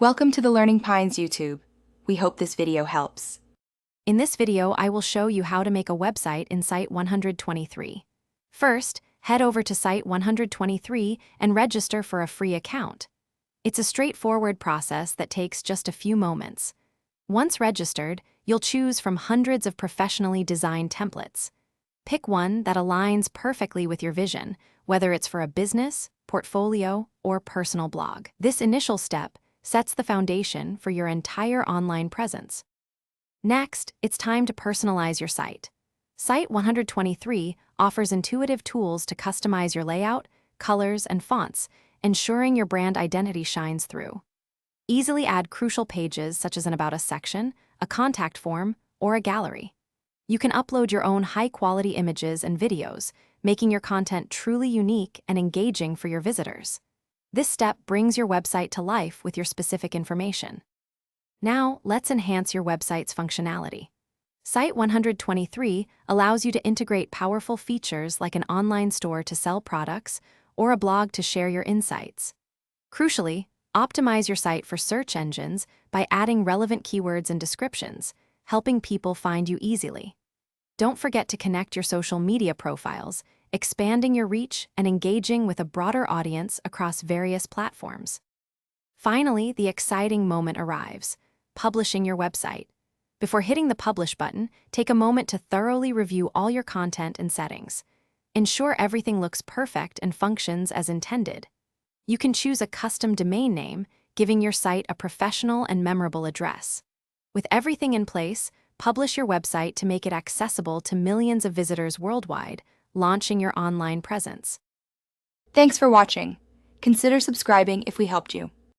Welcome to the Learning Pines YouTube. We hope this video helps. In this video, I will show you how to make a website in Site123. First, head over to Site123 and register for a free account. It's a straightforward process that takes just a few moments. Once registered, you'll choose from hundreds of professionally designed templates. Pick one that aligns perfectly with your vision, whether it's for a business, portfolio, or personal blog. This initial step sets the foundation for your entire online presence. Next, it's time to personalize your site. Site123 offers intuitive tools to customize your layout, colors, and fonts, ensuring your brand identity shines through. Easily add crucial pages such as an About Us section, a contact form, or a gallery. You can upload your own high-quality images and videos, making your content truly unique and engaging for your visitors. This step brings your website to life with your specific information. Now, let's enhance your website's functionality. Site123 allows you to integrate powerful features like an online store to sell products or a blog to share your insights. Crucially, optimize your site for search engines by adding relevant keywords and descriptions, helping people find you easily. Don't forget to connect your social media profiles, expanding your reach and engaging with a broader audience across various platforms. Finally, the exciting moment arrives: publishing your website. Before hitting the Publish button, take a moment to thoroughly review all your content and settings. Ensure everything looks perfect and functions as intended. You can choose a custom domain name, giving your site a professional and memorable address. With everything in place, publish your website to make it accessible to millions of visitors worldwide, launching your online presence. Thanks for watching. Consider subscribing if we helped you.